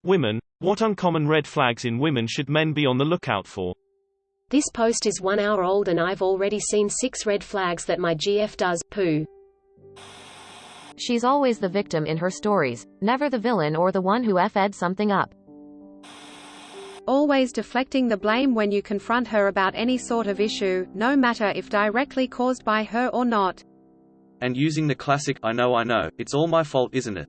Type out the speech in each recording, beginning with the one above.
Women, what uncommon red flags in women should men be on the lookout for? This post is 1 hour old and I've already seen 6 red flags that my GF does poo. She's always the victim in her stories, never the villain or the one who f'd something up. Always deflecting the blame when you confront her about any sort of issue, no matter if directly caused by her or not. And using the classic I know, it's all my fault, isn't it?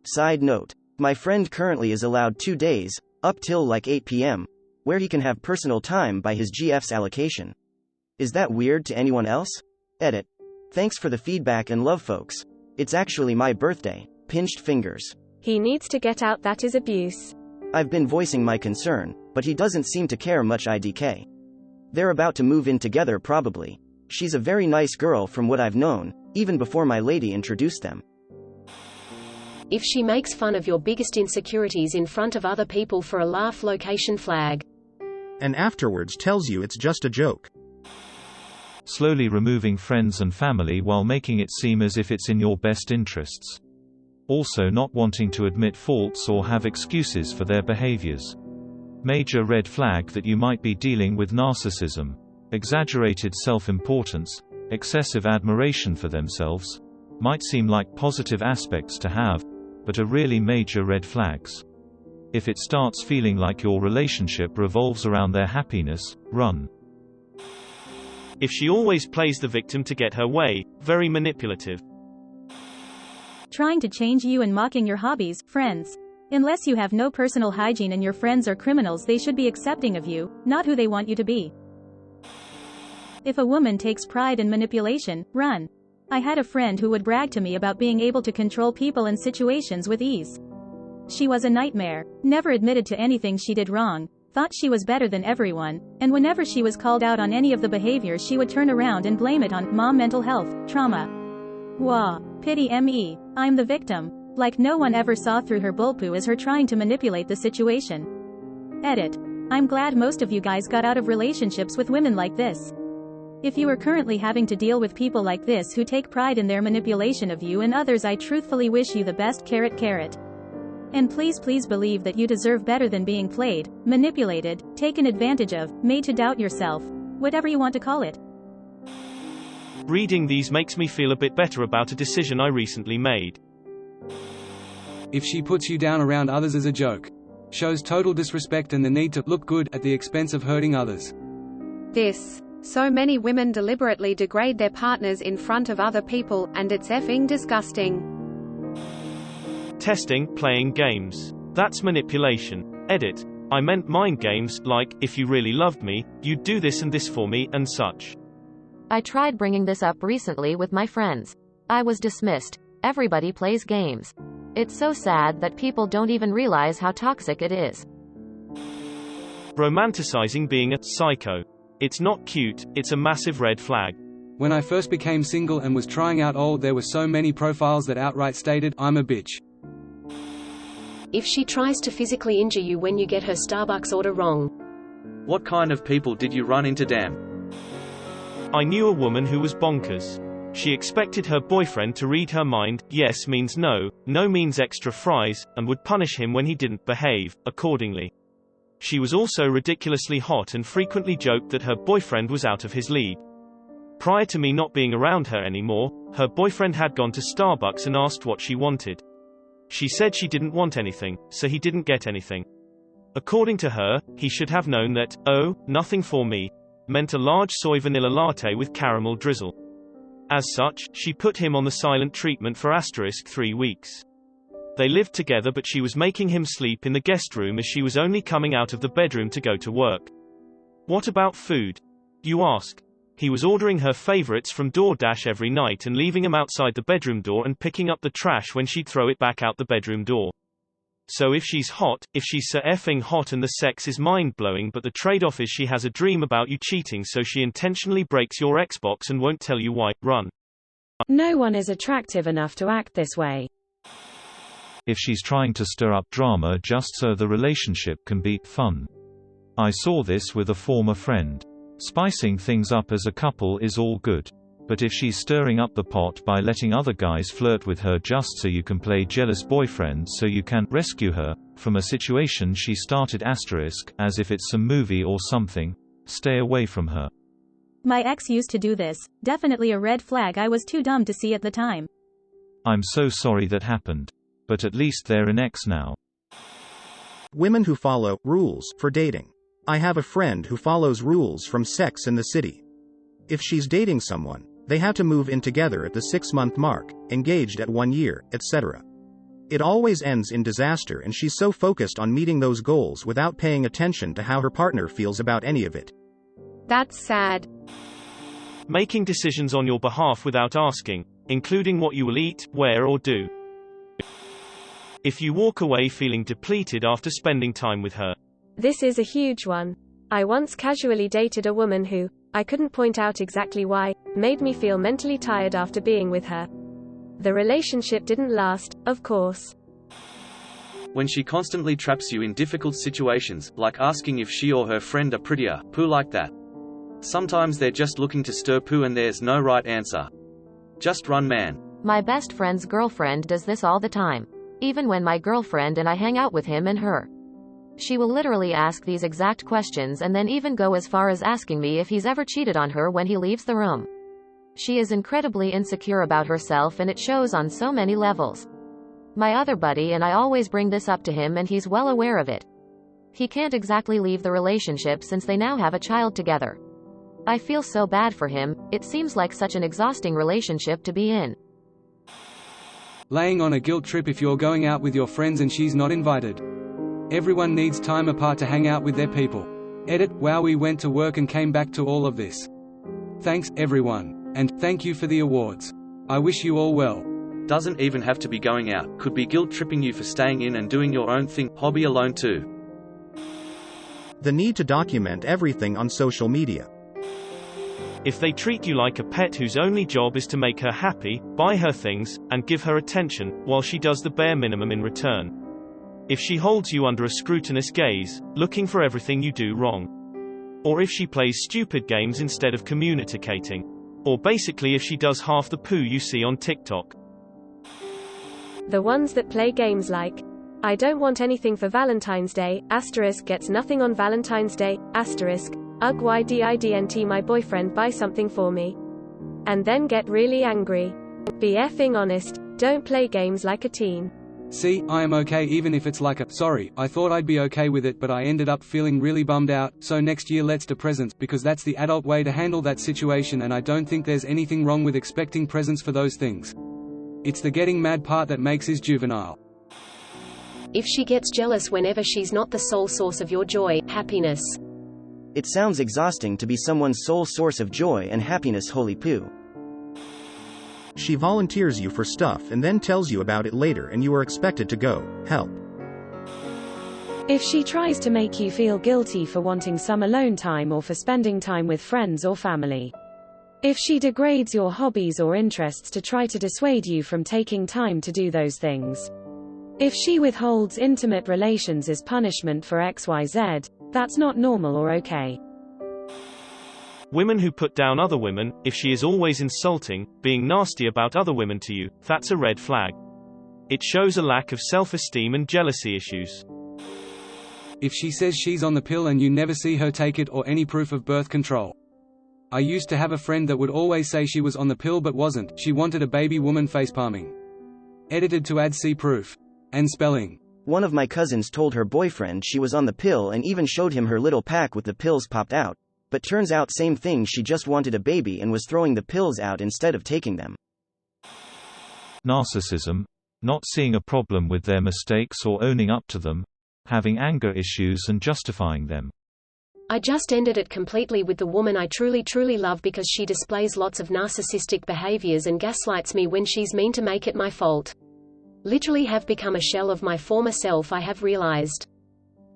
Side note. My friend currently is allowed 2 days, up till like 8 p.m., where he can have personal time by his GF's allocation. Is that weird to anyone else? Edit. Thanks for the feedback and love, folks. It's actually my birthday. Pinched fingers. He needs to get out, that is abuse. I've been voicing my concern, but he doesn't seem to care much. IDK. They're about to move in together probably. She's a very nice girl from what I've known, even before my lady introduced them. If she makes fun of your biggest insecurities in front of other people for a laugh, location flag. And afterwards tells you it's just a joke. Slowly removing friends and family while making it seem as if it's in your best interests. Also not wanting to admit faults or have excuses for their behaviors. Major red flag that you might be dealing with narcissism. Exaggerated self-importance, excessive admiration for themselves. Might seem like positive aspects to have, but are really major red flags. If it starts feeling like your relationship revolves around their happiness, run. If she always plays the victim to get her way, very manipulative. Trying to change you and mocking your hobbies, friends. Unless you have no personal hygiene and your friends are criminals, they should be accepting of you, not who they want you to be. If a woman takes pride in manipulation, run. I had a friend who would brag to me about being able to control people and situations with ease. She was a nightmare, never admitted to anything she did wrong, thought she was better than everyone, and whenever she was called out on any of the behaviors she would turn around and blame it on mom, mental health, trauma. Wah. Pity me. I'm the victim. Like no one ever saw through her bullpoo as her trying to manipulate the situation. Edit. I'm glad most of you guys got out of relationships with women like this. If you are currently having to deal with people like this who take pride in their manipulation of you and others, I truthfully wish you the best. And please believe that you deserve better than being played, manipulated, taken advantage of, made to doubt yourself. Whatever you want to call it. Reading these makes me feel a bit better about a decision I recently made. If she puts you down around others as a joke. Shows total disrespect and the need to look good at the expense of hurting others. So many women deliberately degrade their partners in front of other people, and it's effing disgusting. Testing, playing games. That's manipulation. Edit. I meant mind games, like, if you really loved me, you'd do this and this for me, and such. I tried bringing this up recently with my friends. I was dismissed. Everybody plays games. It's so sad that people don't even realize how toxic it is. Romanticizing being a psycho. It's not cute, it's a massive red flag. When I first became single and was trying out there were so many profiles that outright stated, I'm a bitch. If she tries to physically injure you when you get her Starbucks order wrong. What kind of people did you run into, damn? I knew a woman who was bonkers. She expected her boyfriend to read her mind, yes means no, no means extra fries, and would punish him when he didn't behave, accordingly. She was also ridiculously hot and frequently joked that her boyfriend was out of his league. Prior to me not being around her anymore, her boyfriend had gone to Starbucks and asked what she wanted. She said she didn't want anything, so he didn't get anything. According to her, he should have known that, oh, nothing for me, meant a large soy vanilla latte with caramel drizzle. As such, she put him on the silent treatment for *3 weeks. They lived together, but she was making him sleep in the guest room as she was only coming out of the bedroom to go to work. What about food? You ask. He was ordering her favorites from DoorDash every night and leaving them outside the bedroom door and picking up the trash when she'd throw it back out the bedroom door. So if she's hot, if she's so effing hot and the sex is mind-blowing, but the trade-off is she has a dream about you cheating, so she intentionally breaks your Xbox and won't tell you why, run. No one is attractive enough to act this way. If she's trying to stir up drama just so the relationship can be fun. I saw this with a former friend. Spicing things up as a couple is all good. But if she's stirring up the pot by letting other guys flirt with her just so you can play jealous boyfriend so you can rescue her from a situation she started as if it's some movie or something, stay away from her. My ex used to do this, definitely a red flag I was too dumb to see at the time. I'm so sorry that happened. But at least they're an ex now. Women who follow rules for dating. I have a friend who follows rules from Sex and the City. If she's dating someone, they have to move in together at the 6-month mark, engaged at 1 year, etc. It always ends in disaster, and she's so focused on meeting those goals without paying attention to how her partner feels about any of it. That's sad. Making decisions on your behalf without asking, including what you will eat, wear or do. If you walk away feeling depleted after spending time with her. This is a huge one. I once casually dated a woman who, I couldn't point out exactly why, made me feel mentally tired after being with her. The relationship didn't last, of course. When she constantly traps you in difficult situations, like asking if she or her friend are prettier, poo like that. Sometimes they're just looking to stir poo and there's no right answer. Just run, man. My best friend's girlfriend does this all the time. Even when my girlfriend and I hang out with him and her. She will literally ask these exact questions and then even go as far as asking me if he's ever cheated on her when he leaves the room. She is incredibly insecure about herself and it shows on so many levels. My other buddy and I always bring this up to him and he's well aware of it. He can't exactly leave the relationship since they now have a child together. I feel so bad for him, it seems like such an exhausting relationship to be in. Laying on a guilt trip if you're going out with your friends and she's not invited. Everyone needs time apart to hang out with their people. Edit, wow, we went to work and came back to all of this. Thanks, everyone. And, thank you for the awards. I wish you all well. Doesn't even have to be going out, could be guilt tripping you for staying in and doing your own thing, hobby alone too. The need to document everything on social media. If they treat you like a pet whose only job is to make her happy, buy her things, and give her attention, while she does the bare minimum in return. If she holds you under a scrutinous gaze, looking for everything you do wrong. Or if she plays stupid games instead of communicating. Or basically if she does half the poo you see on TikTok. The ones that play games like, I don't want anything for Valentine's Day, * gets nothing on Valentine's Day, *, ugh why didn't my boyfriend buy something for me? And then get really angry. Be effing honest, don't play games like a teen. See, I am okay even if it's like a, sorry, I thought I'd be okay with it but I ended up feeling really bummed out, so next year let's do presents, because that's the adult way to handle that situation and I don't think there's anything wrong with expecting presents for those things. It's the getting mad part that makes is juvenile. If she gets jealous whenever she's not the sole source of your joy, happiness. It sounds exhausting to be someone's sole source of joy and happiness. Holy poo. She volunteers you for stuff and then tells you about it later and you are expected to go help. If she tries to make you feel guilty for wanting some alone time or for spending time with friends or family. If she degrades your hobbies or interests to try to dissuade you from taking time to do those things. If she withholds intimate relations as punishment for XYZ, that's not normal or okay. Women who put down other women, if she is always insulting, being nasty about other women to you, that's a red flag. It shows a lack of self-esteem and jealousy issues. If she says she's on the pill and you never see her take it or any proof of birth control. I used to have a friend that would always say she was on the pill but wasn't, she wanted a baby woman facepalming. Edited to add see proof. And spelling. One of my cousins told her boyfriend she was on the pill and even showed him her little pack with the pills popped out. But turns out same thing, she just wanted a baby and was throwing the pills out instead of taking them. Narcissism. Not seeing a problem with their mistakes or owning up to them. Having anger issues and justifying them. I just ended it completely with the woman I truly love because she displays lots of narcissistic behaviors and gaslights me when she's mean to make it my fault. Literally have become a shell of my former self, I have realized.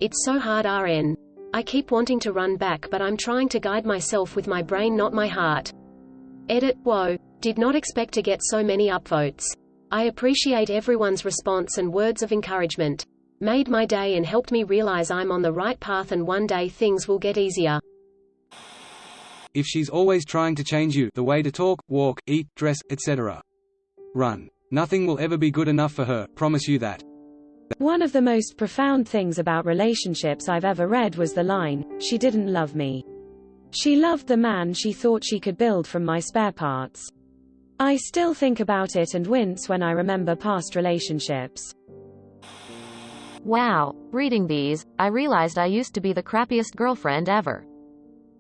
It's so hard RN. I keep wanting to run back but I'm trying to guide myself with my brain not my heart. Edit, whoa. Did not expect to get so many upvotes. I appreciate everyone's response and words of encouragement. Made my day and helped me realize I'm on the right path and one day things will get easier. If she's always trying to change you, the way to talk, walk, eat, dress, etc. Run. Nothing will ever be good enough for her, promise you that. One of the most profound things about relationships I've ever read was the line, "She didn't love me. She loved the man she thought she could build from my spare parts." I still think about it and wince when I remember past relationships. Wow, reading these, I realized I used to be the crappiest girlfriend ever.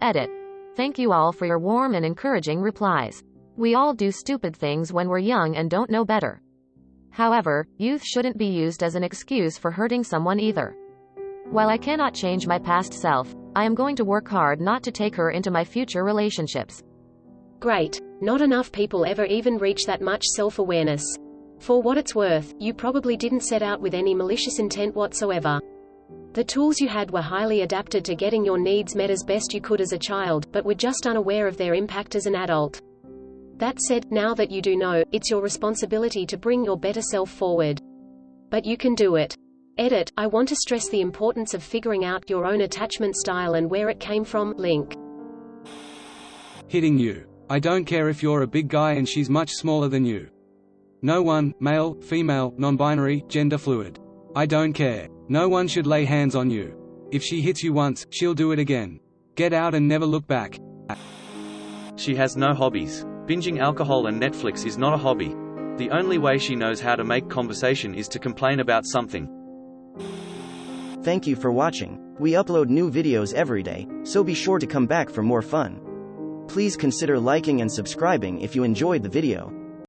Edit. Thank you all for your warm and encouraging replies. We all do stupid things when we're young and don't know better. However, youth shouldn't be used as an excuse for hurting someone either. While I cannot change my past self, I am going to work hard not to take her into my future relationships. Great. Not enough people ever even reach that much self-awareness. For what it's worth, you probably didn't set out with any malicious intent whatsoever. The tools you had were highly adapted to getting your needs met as best you could as a child, but were just unaware of their impact as an adult. That said, now that you do know, it's your responsibility to bring your better self forward. But you can do it. Edit. I want to stress the importance of figuring out your own attachment style and where it came from. Link. Hitting you. I don't care if you're a big guy and she's much smaller than you. No one, male, female, non-binary, gender fluid. I don't care. No one should lay hands on you. If she hits you once, she'll do it again. Get out and never look back. She has no hobbies. Binging alcohol and Netflix is not a hobby. The only way she knows how to make conversation is to complain about something. Thank you for watching. We upload new videos every day, so be sure to come back for more fun. Please consider liking and subscribing if you enjoyed the video.